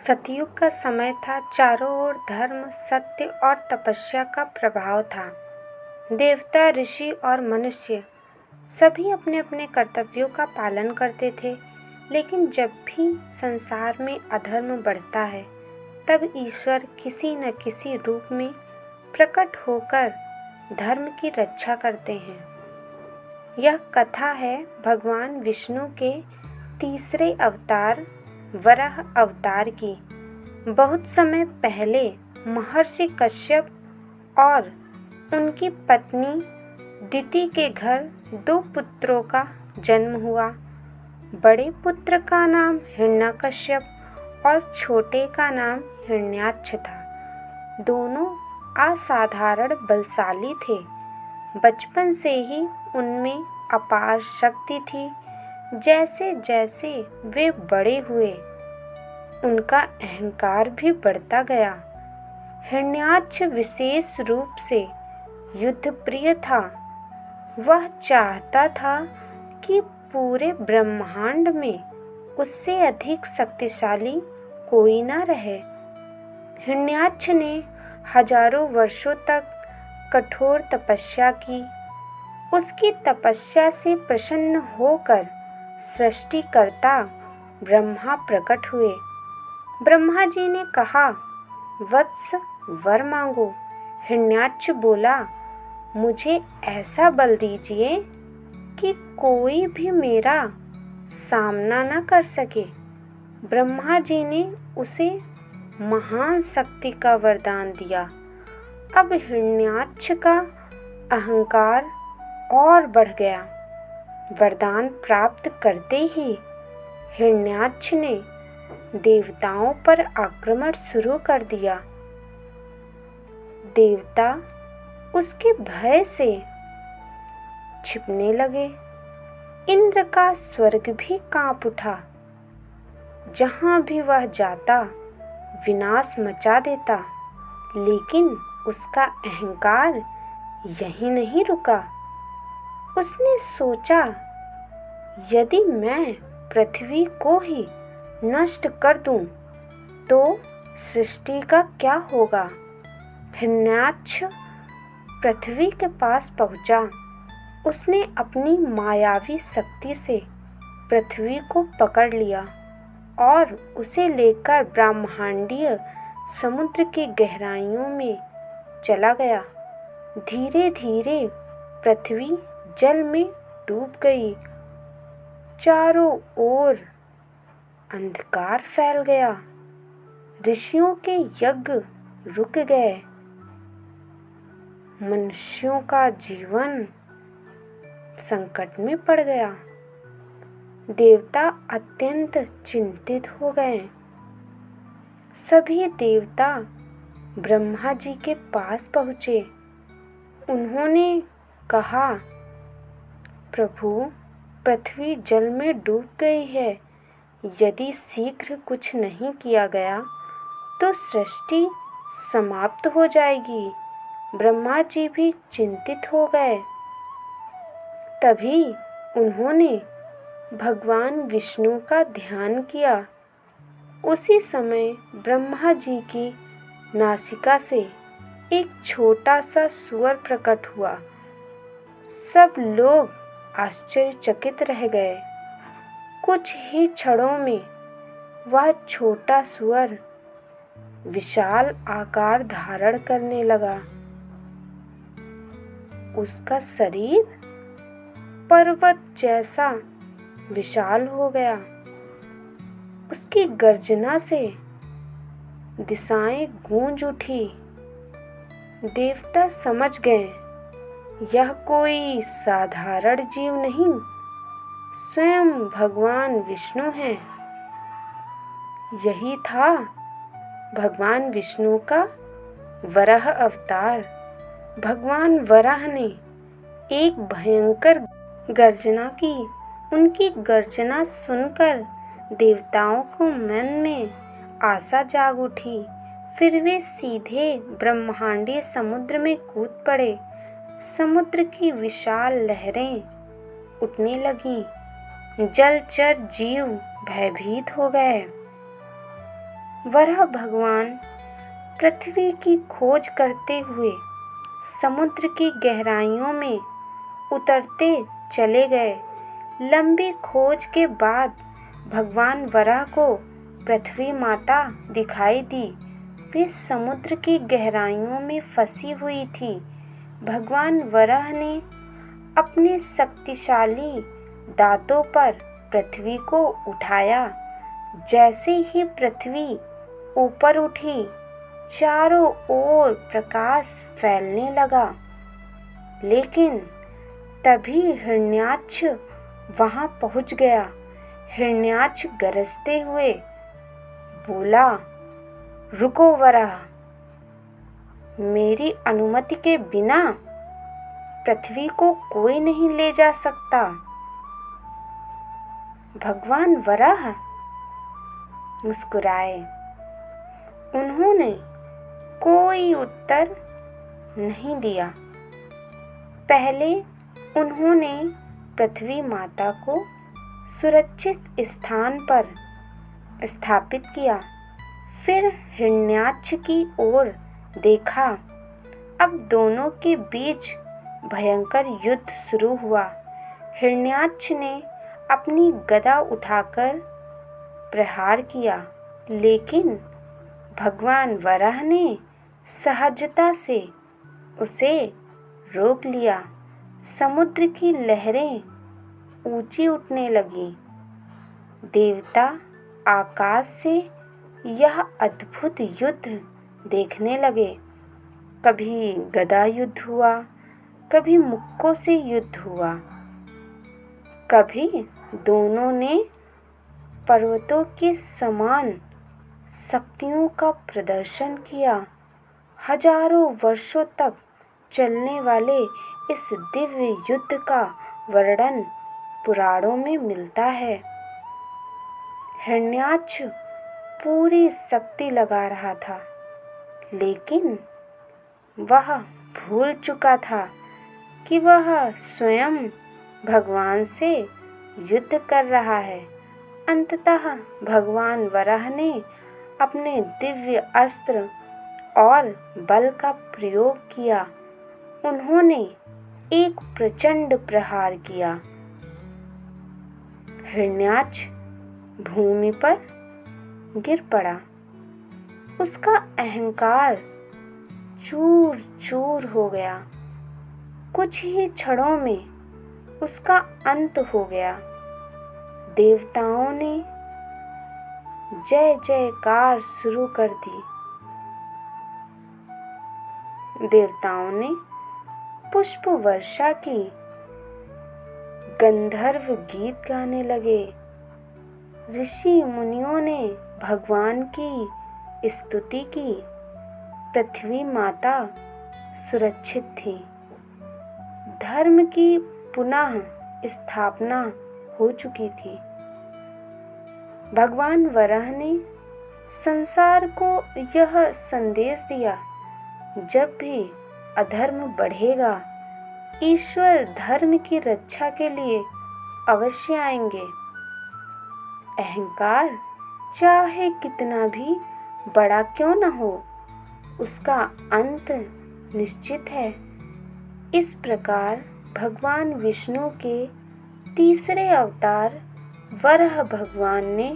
सतयुग का समय था। चारों ओर धर्म, सत्य और तपस्या का प्रभाव था। देवता, ऋषि और मनुष्य सभी अपने अपने कर्तव्यों का पालन करते थे। लेकिन जब भी संसार में अधर्म बढ़ता है, तब ईश्वर किसी न किसी रूप में प्रकट होकर धर्म की रक्षा करते हैं। यह कथा है भगवान विष्णु के तीसरे अवतार वराह अवतार की। बहुत समय पहले महर्षि कश्यप और उनकी पत्नी दिति के घर दो पुत्रों का जन्म हुआ। बड़े पुत्र का नाम हिरण्यकश्यप और छोटे का नाम हिरण्याक्ष था। दोनों असाधारण बलशाली थे। बचपन से ही उनमें अपार शक्ति थी। जैसे जैसे वे बड़े हुए, उनका अहंकार भी बढ़ता गया। हिरण्याक्ष विशेष रूप से युद्ध प्रिय था। वह चाहता था कि पूरे ब्रह्मांड में उससे अधिक शक्तिशाली कोई न रहे। हिरण्याक्ष ने हजारों वर्षों तक कठोर तपस्या की। उसकी तपस्या से प्रसन्न होकर सृष्टिकर्ता ब्रह्मा प्रकट हुए। ब्रह्मा जी ने कहा, वत्स, वर मांगो। हिरण्याक्ष बोला, मुझे ऐसा बल दीजिए कि कोई भी मेरा सामना न कर सके। ब्रह्मा जी ने उसे महान शक्ति का वरदान दिया। अब हिरण्याक्ष का अहंकार और बढ़ गया। वरदान प्राप्त करते ही हिरण्याक्ष ने देवताओं पर आक्रमण शुरू कर दिया। देवता उसके भय से छिपने लगे। इंद्र का स्वर्ग भी कांप उठा। जहां भी वह जाता, विनाश मचा देता। लेकिन उसका अहंकार यहीं नहीं रुका। उसने सोचा, यदि मैं पृथ्वी को ही नष्ट कर दूं, तो सृष्टि का क्या होगा। हिरण्याक्ष पृथ्वी के पास पहुंचा। उसने अपनी मायावी शक्ति से पृथ्वी को पकड़ लिया और उसे लेकर ब्रह्मांडीय समुद्र की गहराइयों में चला गया। धीरे धीरे पृथ्वी जल में डूब गई। चारों ओर अंधकार फैल गया। ऋषियों के यज्ञ रुक गए। मनुष्यों का जीवन संकट में पड़ गया। देवता अत्यंत चिंतित हो गए। सभी देवता ब्रह्मा जी के पास पहुँचे। उन्होंने कहा, प्रभु, पृथ्वी जल में डूब गई है। यदि शीघ्र कुछ नहीं किया गया तो सृष्टि समाप्त हो जाएगी। ब्रह्मा जी भी चिंतित हो गए। तभी उन्होंने भगवान विष्णु का ध्यान किया। उसी समय ब्रह्मा जी की नासिका से एक छोटा सा सूअर प्रकट हुआ। सब लोग आश्चर्यचकित रह गए। कुछ ही क्षणों में वह छोटा सूअर विशाल आकार धारण करने लगा। उसका शरीर पर्वत जैसा विशाल हो गया। उसकी गर्जना से दिशाएं गूंज उठी। देवता समझ गए, यह कोई साधारण जीव नहीं, स्वयं भगवान विष्णु हैं। यही था भगवान विष्णु का वराह अवतार। भगवान वराह ने एक भयंकर गर्जना की। उनकी गर्जना सुनकर देवताओं को मन में आशा जाग उठी। फिर वे सीधे ब्रह्मांडीय समुद्र में कूद पड़े। समुद्र की विशाल लहरें उठने लगीं। जलचर जीव भयभीत हो गए। वराह भगवान पृथ्वी की खोज करते हुए समुद्र की गहराइयों में उतरते चले गए। लंबी खोज के बाद भगवान वराह को पृथ्वी माता दिखाई दी। वे समुद्र की गहराइयों में फंसी हुई थी। भगवान वराह ने अपने शक्तिशाली दांतों पर पृथ्वी को उठाया। जैसे ही पृथ्वी ऊपर उठी, चारों ओर प्रकाश फैलने लगा। लेकिन तभी हिरण्याक्ष वहां पहुंच गया। हिरण्याक्ष गरजते हुए बोला, रुको वराह, मेरी अनुमति के बिना पृथ्वी को कोई नहीं ले जा सकता। भगवान वराह मुस्कुराए। उन्होंने कोई उत्तर नहीं दिया। पहले उन्होंने पृथ्वी माता को सुरक्षित स्थान पर स्थापित किया। फिर हिरण्याक्ष की ओर देखा। अब दोनों के बीच भयंकर युद्ध शुरू हुआ। हिरण्याक्ष ने अपनी गदा उठाकर प्रहार किया, लेकिन भगवान वराह ने सहजता से उसे रोक लिया। समुद्र की लहरें ऊंची उठने लगीं। देवता आकाश से यह अद्भुत युद्ध देखने लगे। कभी गदा युद्ध हुआ, कभी मुक्कों से युद्ध हुआ, कभी दोनों ने पर्वतों के समान शक्तियों का प्रदर्शन किया। हजारों वर्षों तक चलने वाले इस दिव्य युद्ध का वर्णन पुराणों में मिलता है। हिरण्याक्ष पूरी शक्ति लगा रहा था, लेकिन वह भूल चुका था कि वह स्वयं भगवान से युद्ध कर रहा है। अंततः भगवान वराह ने अपने दिव्य अस्त्र और बल का प्रयोग किया। उन्होंने एक प्रचंड प्रहार किया। हिरण्याक्ष भूमि पर गिर पड़ा। उसका अहंकार चूर चूर हो गया। कुछ ही क्षणों में उसका अंत हो गया। देवताओं ने जय जयकार शुरू कर दी। देवताओं ने पुष्प वर्षा की, गंधर्व गीत गाने लगे। ऋषि मुनियों ने भगवान की स्तुति की। पृथ्वी माता सुरक्षित थी। धर्म की पुनः स्थापना हो चुकी थी। भगवान वराह ने संसार को यह संदेश दिया, जब भी अधर्म बढ़ेगा, ईश्वर धर्म की रक्षा के लिए अवश्य आएंगे। अहंकार चाहे कितना भी बड़ा क्यों न हो, उसका अंत निश्चित है। इस प्रकार भगवान विष्णु के तीसरे अवतार वराह भगवान ने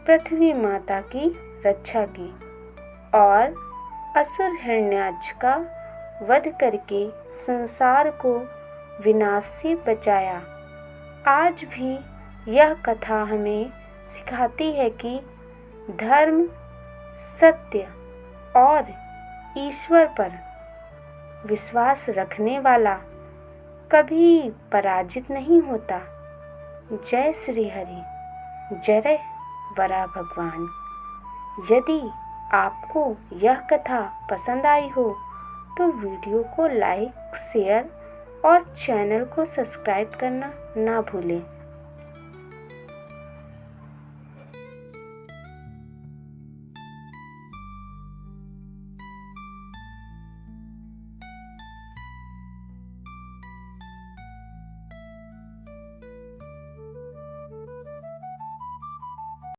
पृथ्वी माता की रक्षा की और असुर हिरण्याक्ष का वध करके संसार को विनाश से बचाया। आज भी यह कथा हमें सिखाती है कि धर्म, सत्य और ईश्वर पर विश्वास रखने वाला कभी पराजित नहीं होता। जय श्री हरि, जय वराह भगवान। यदि आपको यह कथा पसंद आई हो तो वीडियो को लाइक, शेयर और चैनल को सब्सक्राइब करना ना भूलें।